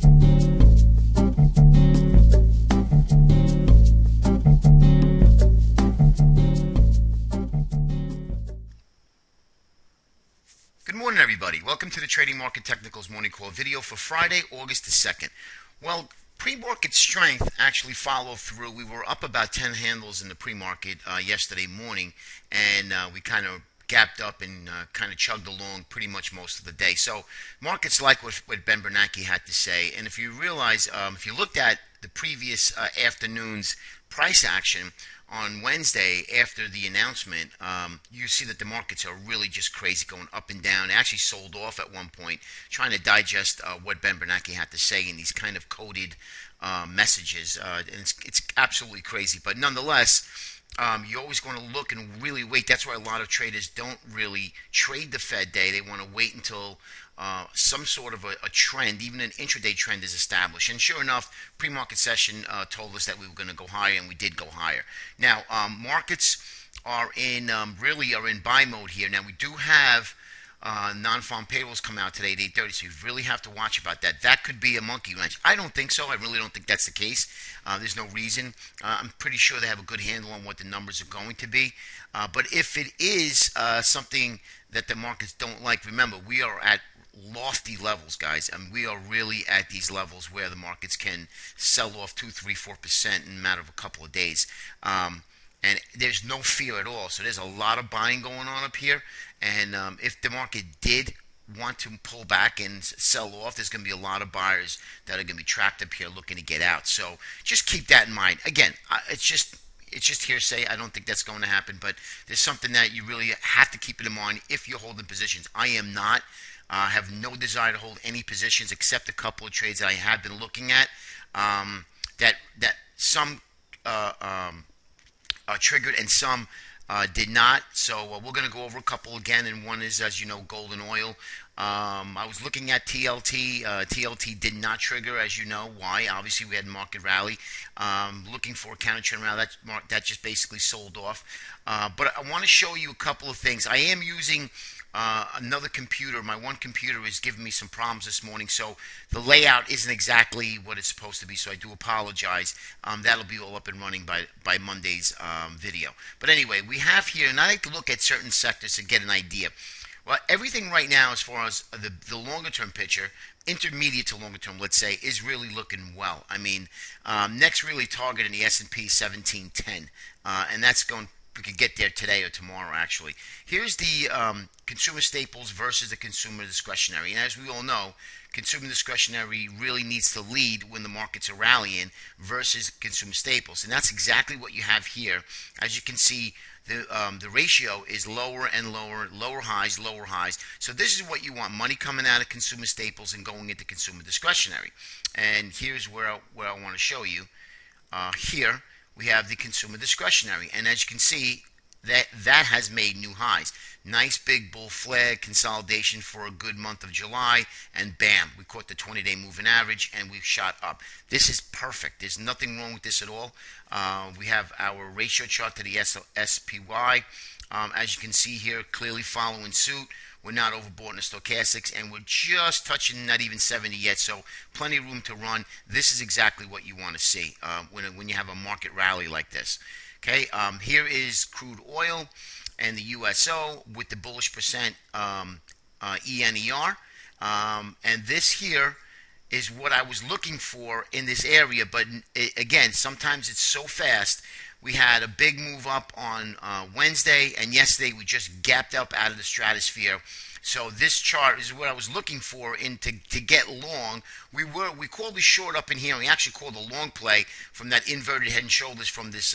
Good morning, everybody. Welcome to the Trading Market Technicals Morning Call video for Friday, August the 2nd. Well, pre-market strength actually followed through. We were up about 10 handles in the pre-market yesterday morning, and we kind of gapped up and kind of chugged along pretty much most of the day. So markets like what Ben Bernanke had to say. And if you realize, if you looked at the previous afternoon's price action on Wednesday after the announcement, you see that the markets are really just crazy, going up and down. They actually sold off at one point, trying to digest what Ben Bernanke had to say in these kind of coded messages. And it's absolutely crazy. But nonetheless, you're always going to look and really wait. That's why a lot of traders don't really trade the Fed day. They want to wait until some sort of a trend, even an intraday trend, is established. And sure enough, pre-market session told us that we were going to go higher, and we did go higher. Now, markets are in buy mode here. Now, we do have non-farm payrolls come out today at 8:30, so you really have to watch about that. That could be a monkey wrench. I don't think so. I really don't think that's the case. There's no reason. I'm pretty sure they have a good handle on what the numbers are going to be. But if it is something that the markets don't like, remember, we are at lofty levels, guys. I mean, we are really at these levels where the markets can sell off 2, 3, 4% in a matter of a couple of days. And there's no fear at all. So there's a lot of buying going on up here. And if the market did want to pull back and sell off, there's going to be a lot of buyers that are going to be trapped up here looking to get out. So just keep that in mind. Again, it's just hearsay. I don't think that's going to happen. But there's something that you really have to keep in mind if you're holding positions. I am not. Have no desire to hold any positions except a couple of trades that I have been looking at that some triggered and some did not. So we're going to go over a couple again, and one is, as you know, gold and oil. I was looking at TLT. TLT did not trigger, as you know. Why? Obviously, we had market rally. Looking for a counter trend around that just basically sold off. But I want to show you a couple of things. I am using another computer. My one computer is giving me some problems this morning, so the layout isn't exactly what it's supposed to be, so I do apologize. That'll be all up and running by Monday's video. But anyway, we have here, and I like to look at certain sectors to get an idea. Well, everything right now, as far as the longer-term picture, intermediate to longer-term, let's say, is really looking well. I mean, next really target in the S&P 1710, and that's going. We could get there today or tomorrow, actually. Here's the consumer staples versus the consumer discretionary. And as we all know, consumer discretionary really needs to lead when the markets are rallying versus consumer staples. And that's exactly what you have here. As you can see, the ratio is lower and lower, lower highs, lower highs. So this is what you want, money coming out of consumer staples and going into consumer discretionary. And here's where I want to show you. Here we have the consumer discretionary, and as you can see, that has made new highs. Nice big bull flag consolidation for a good month of July, and bam, we caught the 20-day moving average and we've shot up. This is perfect. There's nothing wrong with this at all. We have our ratio chart to the SPY. As you can see here, clearly following suit. We're not overbought in the stochastics, and we're just touching not even 70 yet, so plenty of room to run. This is exactly what you want to see when you have a market rally like this. Okay, here is crude oil and the USO with the bullish percent ENER, and this here is what I was looking for in this area, but again, sometimes it's so fast. We had a big move up on Wednesday, and yesterday we just gapped up out of the stratosphere. So this chart is what I was looking for to get long. We called the short up in here, and we actually called a long play from that inverted head and shoulders from this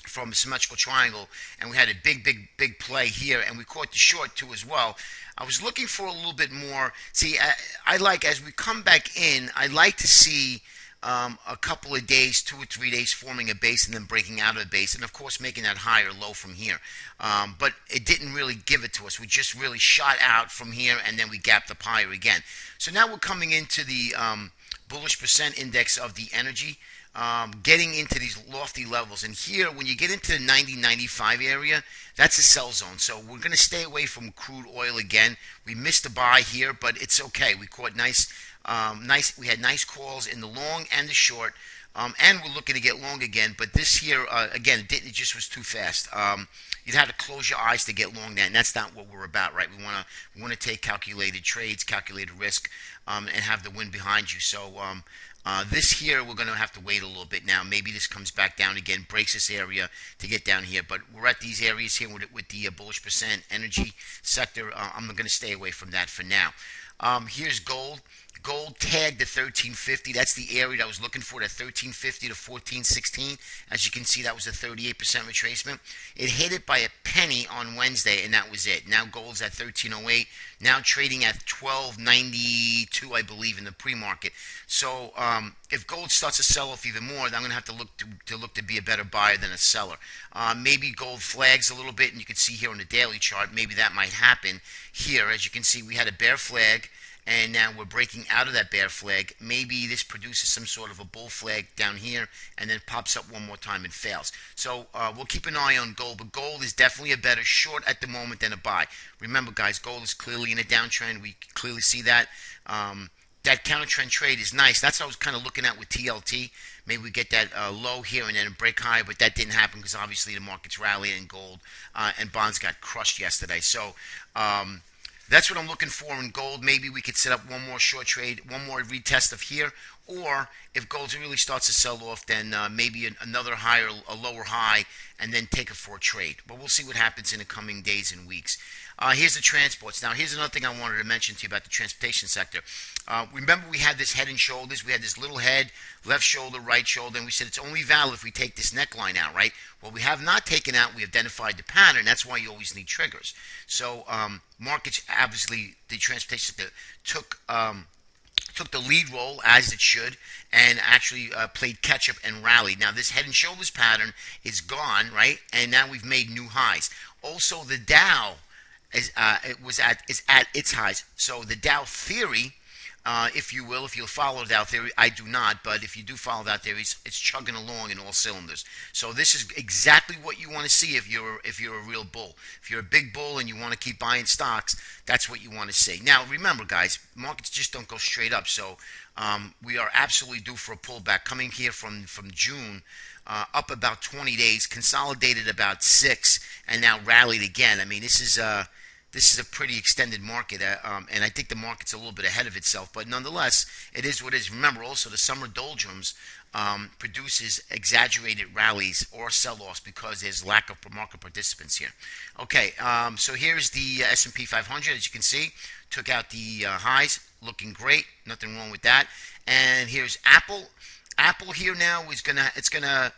from a symmetrical triangle, and we had a big play here, and we caught the short too as well. I was looking for a little bit more. See, I like, as we come back in, I like to see a couple of days, 2 or 3 days, forming a base and then breaking out of the base, and of course making that high or low from here. But it didn't really give it to us. We just really shot out from here, and then we gapped up higher again. So now we're coming into the bullish percent index of the energy, getting into these lofty levels. And here, when you get into the 90-95 area, that's a sell zone. So we're going to stay away from crude oil again. We missed the buy here, but it's okay. We caught nice Nice. We had nice calls in the long and the short. And we're looking to get long again, but this here, again, it just was too fast. You'd have to close your eyes to get long that, and that's not what we're about, right? We want to take calculated trades, calculated risk, and have the wind behind you. So this here, we're going to have to wait a little bit now. Maybe this comes back down again, breaks this area to get down here. But we're at these areas here with the bullish percent energy sector. I'm going to stay away from that for now. Here's gold. Gold tagged the 1350. That's the area that I was looking for, that 1350 to 1416. As you can see, that was a 38% retracement. It hit it by a penny on Wednesday, and that was it. Now gold's at 1308. Now trading at 1292, I believe, in the pre-market. So if gold starts to sell off even more, then I'm going to have to look to be a better buyer than a seller. Maybe gold flags a little bit, and you can see here on the daily chart, maybe that might happen here. As you can see, we had a bear flag, and now we're breaking out of that bear flag. Maybe this produces some sort of a bull flag down here and then pops up one more time and fails. So we'll keep an eye on gold, but gold is definitely a better short at the moment than a buy. Remember, guys, gold is clearly in a downtrend. We clearly see that. That counter trend trade is nice. That's what I was kind of looking at with TLT. Maybe we get that low here and then break high, but that didn't happen because obviously the market's rallying in gold and bonds got crushed yesterday. So that's what I'm looking for in gold. Maybe we could set up one more short trade, one more retest of here, or if gold really starts to sell off, then maybe another higher, a lower high, and then take it for a trade. But we'll see what happens in the coming days and weeks. Here's the transports. Now, here's another thing I wanted to mention to you about the transportation sector. Remember, we had this head and shoulders. We had this little head, left shoulder, right shoulder, and we said it's only valid if we take this neckline out, right? Well, we have not taken out. We identified the pattern. That's why you always need triggers. So markets, obviously, the transportation sector took the lead role, as it should, and actually played catch-up and rallied. Now, this head and shoulders pattern is gone, right? And now we've made new highs. Also, the Dow is at its highs. So the Dow theory, if you will, if you'll follow Dow theory, I do not, but if you do follow that theory, it's chugging along in all cylinders. So this is exactly what you want to see if you're a real bull. If you're a big bull and you want to keep buying stocks, that's what you want to see. Now, remember, guys, markets just don't go straight up. So we are absolutely due for a pullback coming here from June. Up about 20 days, consolidated about 6, and now rallied again. I mean, this is a pretty extended market, and I think the market's a little bit ahead of itself. But nonetheless, it is what it is. Remember, also, the summer doldrums produces exaggerated rallies or sell-offs because there's lack of market participants here. Okay, so here's the S&P 500. As you can see, took out the highs, looking great. Nothing wrong with that. And here's Apple. Apple here now is gonna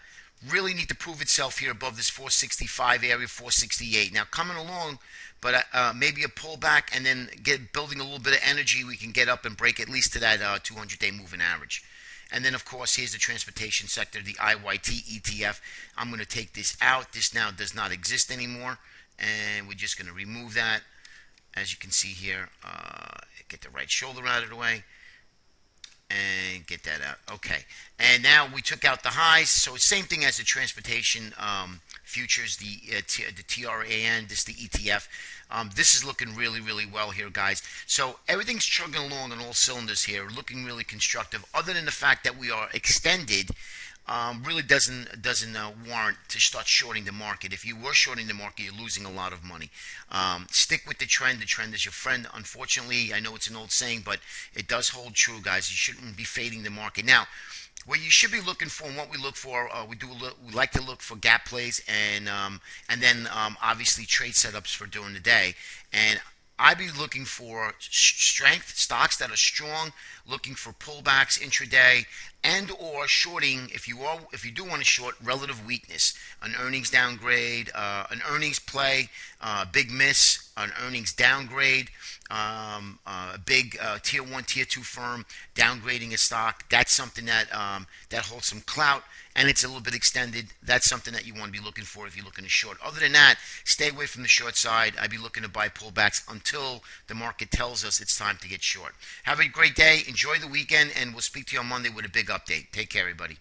really need to prove itself here above this 465 area, 468. Now coming along, but maybe a pullback and then building a little bit of energy. We can get up and break at least to that 200-day moving average. And then of course here's the transportation sector, the IYT ETF. I'm going to take this out. This now does not exist anymore, and we're just going to remove that. As you can see here, get the right shoulder out of the way. And get that out. Okay. And now we took out the highs. So same thing as the transportation futures, the TRAN, this is the ETF. This is looking really, really well here, guys. So everything's chugging along on all cylinders here, looking really constructive. Other than the fact that we are extended, really doesn't warrant to start shorting the market. If you were shorting the market, you're losing a lot of money. Stick with the trend. The trend is your friend. Unfortunately, I know it's an old saying, but it does hold true, guys. You shouldn't be fading the market. Now, what you should be looking for, and what we look for, we like to look for gap plays and then obviously trade setups for during the day. And I'd be looking for strength, stocks that are strong, looking for pullbacks intraday, and or shorting if you do want to short relative weakness, an earnings downgrade, an earnings play, big miss, an earnings downgrade, a big tier 1, tier 2 firm downgrading a stock. That's something that that holds some clout, and it's a little bit extended. That's something that you want to be looking for if you're looking to short. Other than that, stay away from the short side. I'd be looking to buy pullbacks until the market tells us it's time to get short. Have a great day. Enjoy the weekend, and we'll speak to you on Monday with a big update. Take care, everybody.